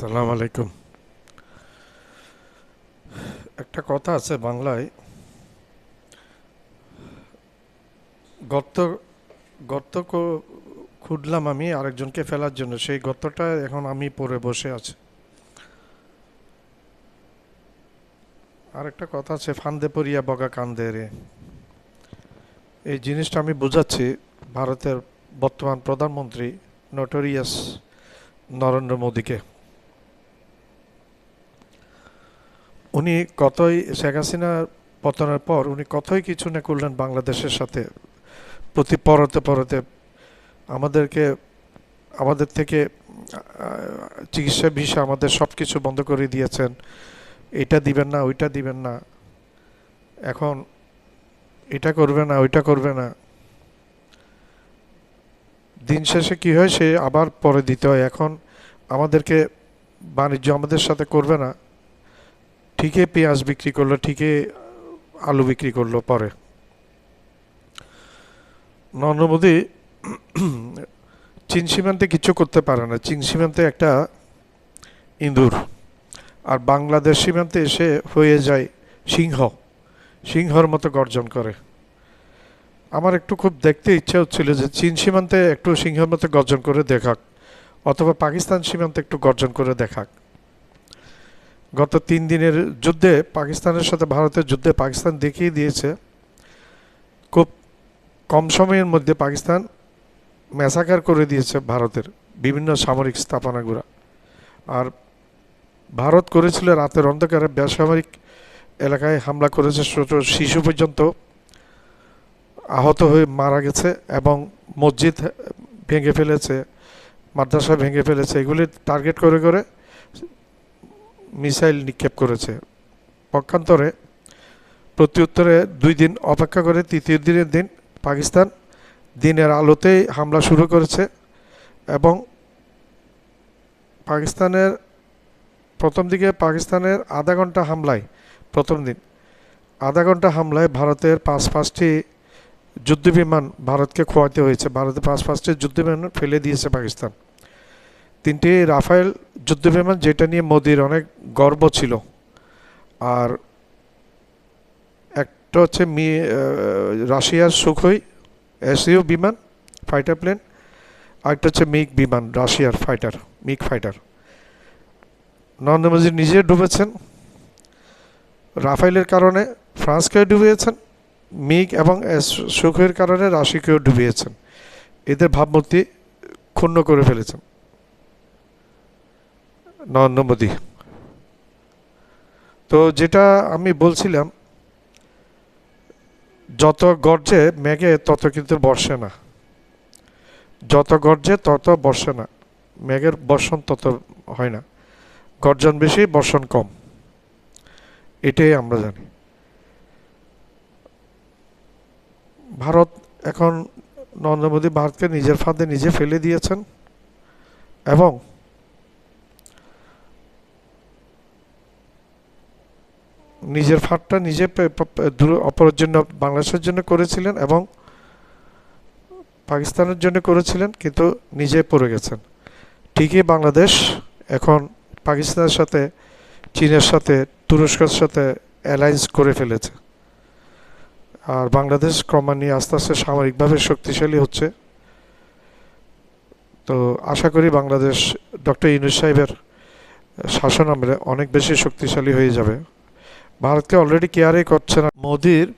সালাম আলাইকুম। একটা কথা আছে বাংলায়, গর্ত গর্ত খুঁড়লাম আমি আরেকজনকে ফেলার জন্য, সেই গর্তটা এখন আমি পড়ে বসে আছি। আর একটা কথা আছে, ফান্দে পড়িয়া বগা কান্দে রে। এই জিনিসটা আমি বুঝাচ্ছি ভারতের বর্তমান প্রধানমন্ত্রী নটোরিয়াস নরেন্দ্র মোদীকে। উনি কতই শেখ হাসিনা পতনের পর উনি কতই কিছু না করলেন বাংলাদেশের সাথে, প্রতি পরতে পরতে আমাদেরকে আমাদের থেকে চিকিৎসা ভিসা আমাদের সব কিছু বন্ধ করে দিয়েছেন। এটা দিবেন না, ওইটা দিবেন না, এখন এটা করবে না, ওইটা করবে না। দিন শেষে কী হয়, সে আবার পরে দিতে হয়। এখন আমাদেরকে বাণিজ্য আমাদের সাথে করবে না, ঠিকই পেঁয়াজ বিক্রি করলো, ঠিকই আলু বিক্রি করলো পরে। নরেন্দ্র মোদী চীন সীমান্তে কিছু করতে পারে না। চীন সীমান্তে একটা ইঁদুর, আর বাংলাদেশ সীমান্তে এসে হয়ে যায় সিংহ, সিংহর মতো গর্জন করে। আমার একটু খুব দেখতে ইচ্ছা হচ্ছিল যে চীন সীমান্তে একটু সিংহের মতো গর্জন করে দেখাক, অথবা পাকিস্তান সীমান্তে একটু গর্জন করে দেখাক। গত 3 দিনের যুদ্ধে, পাকিস্তানের সাথে ভারতের যুদ্ধে পাকিস্তান দেখিয়ে দিয়েছে খুব কম সময়ের মধ্যে পাকিস্তান ম্যাসাকার করে দিয়েছে ভারতের বিভিন্ন সামরিক স্থাপনাগুলো। আর ভারত করেছিল রাতের অন্ধকারে বেসামরিক এলাকায় হামলা করেছে, ছোট শিশু পর্যন্ত আহত হয়ে মারা গেছে, এবং মসজিদ ভেঙে ফেলেছে, মাদ্রাসা ভেঙে ফেলেছে। এগুলি টার্গেট করে করে মিসাইল নিক্ষেপ করেছে। পক্ষান্তরে প্রত্যুত্তরে 2 দিন অপেক্ষা করে তৃতীয় দিনের দিন পাকিস্তান দিনের আলোতেই হামলা শুরু করেছে, এবং পাকিস্তানের প্রথম দিকে পাকিস্তানের আধা ঘন্টা হামলায়, প্রথম দিন আধা ঘন্টা হামলায় ভারতের 5টি যুদ্ধবিমান ভারতকে খোয়াতে হয়েছে। ভারতে 5টি যুদ্ধবিমান ফেলে দিয়েছে পাকিস্তান। 3টি রাফায়েল যুদ্ধবিমান, যেটা নিয়ে মোদির অনেক গর্ব ছিল। আর একটা হচ্ছে রাশিয়ার সুখোই এসইউ বিমান, ফাইটার প্লেন। আরেকটা হচ্ছে মিগ বিমান, রাশিয়ার fighter, MiG fighter. Narendra Modi নিজে ডুবেছেন রাফাইলের কারণে, ফ্রান্সকে ডুবিয়েছেন, মিগ এবং সুখোইয়ের কারণে রাশিয়াকেও ডুবিয়েছেন। এদের ভাবমূর্তি ক্ষুণ্ণ করে ফেলেছেন নরেন্দ্র মোদী। তো যেটা আমি বলছিলাম, যত গর্জে মেঘে তত কিন্তু বর্ষে না, যত গর্জে তত বর্ষে না, মেঘের বর্ষণ তত হয় না। গর্জন বেশি, বর্ষণ কম, এটাই আমরা জানি। ভারত এখন, নরেন্দ্র মোদী ভারতকে নিজের ফাঁদে নিজে ফেলে দিয়েছেন, এবং নিজের ফাঁদটা নিজে অপরের জন্য, বাংলাদেশের জন্য করেছিলেন এবং পাকিস্তানের জন্য করেছিলেন, কিন্তু নিজে পড়ে গেছেন। ঠিকই বাংলাদেশ এখন পাকিস্তানের সাথে, চীনের সাথে, তুরস্কের সাথে অ্যালায়েন্স করে ফেলেছে। আর বাংলাদেশ ক্রমান্বয়ে আস্তে আস্তে সামরিকভাবে শক্তিশালী হচ্ছে। তো আশা করি বাংলাদেশ ডক্টর ইউনূস সাহেবের শাসন আমলে অনেক বেশি শক্তিশালী হয়ে যাবে। ভারতকে অলরেডি কেয়ারই করছে না। মোদির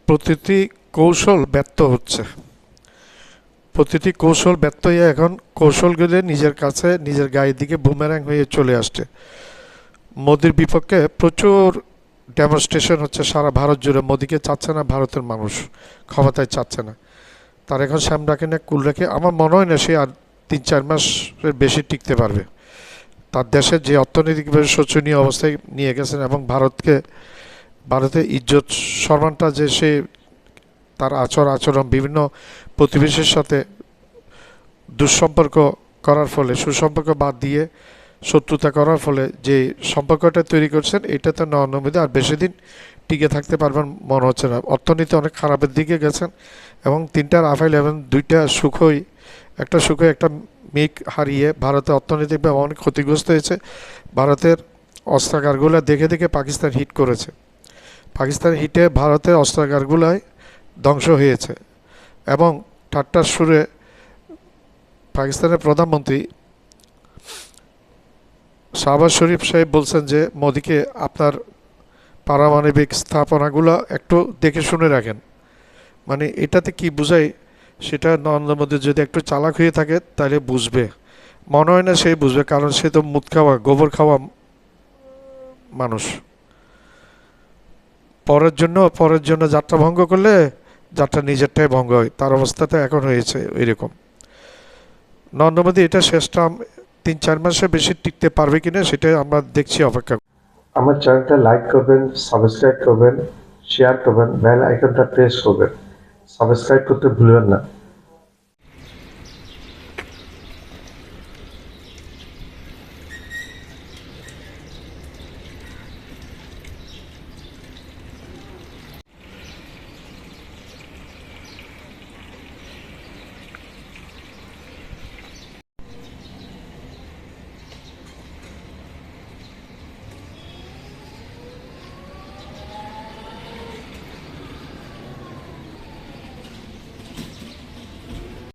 প্রতিটি কৌশল ব্যর্থ হচ্ছে, প্রতিটি কৌশল ব্যর্থ হয়ে এখন কৌশলগুলো নিজের কাছে, নিজের গায়ের দিকে বুমেরাং হয়ে চলে আসছে। মোদির বিপক্ষে প্রচুর ডেমনস্ট্রেশন হচ্ছে সারা ভারত জুড়ে। মোদিকে চাচ্ছে না ভারতের মানুষ, ক্ষমতায় চাচ্ছে না। তার এখন শ্যাম রাখে না, কুল রাখে। আমার মনে হয় না সে আর 3-4 মাসের বেশি টিকতে পারবে। তার দেশের যে অর্থনৈতিকভাবে শোচনীয় অবস্থায় নিয়ে গেছেন, এবং ভারতের ইজ্জত সম্মানটা যে সে, তার আচরণ বিভিন্ন প্রতিবেশীর সাথে দুঃসম্পর্ক করার ফলে, সুসম্পর্ক বাদ দিয়ে শত্রুতা করার ফলে যে সম্পর্কটা তৈরি করছেন, এটাতে নরেন্দ্র মোদী আর বেশি দিন টিকে থাকতে পারবেন মনে হচ্ছে না। অর্থনীতি অনেক খারাপের দিকে গেছেন, এবং 3টা রাফাইল এবং 2টা সুখোই, একটা সুখোই একটা মিক হারিয়ে ভারতে অর্থনৈতিকভাবে অনেক ক্ষতিগ্রস্ত হয়েছে। ভারতের অস্ত্রাগারগুলো দেখে দেখে পাকিস্তান হিট করেছে। পাকিস্তান হিটে ভারতের অস্ত্রাগারগুলোয় ধ্বংস হয়েছে এবং ঠাট্টার সুরে পাকিস্তানের প্রধানমন্ত্রী শাহবাজ শরীফ সাহেব বলছেন যে মোদিকে আপনার পারমাণবিক স্থাপনাগুলো একটু দেখে শুনে রাখেন। মানে এটাতে কি বোঝায় সেটা নরেন্দ্র মোদী যদি একটু চালাক হয়ে থাকে তাহলে বুঝবে। মনে হয় না সে বুঝবে, কারণ সে তো মুদ খাওয়া গোবর খাওয়া মানুষ। পরের জন্য যাত্রা ভঙ্গ করলে যাত্রা নিজেরটাই ভঙ্গ হয়, তার অবস্থাটা এখন হয়েছে এরকম। নরেন্দ্র মোদী এটা শেষ টার্ম 3-4 মাসে বেশি টিকতে পারবে কিনা সেটা আমরা দেখছি, অপেক্ষা। আমার চ্যানেলটা লাইক করবেন, সাবস্ক্রাইব করবেন, শেয়ার করবেন, বেল আইকনটা প্রেস করবেন। সাবস্ক্রাইব করতে ভুলবেন না।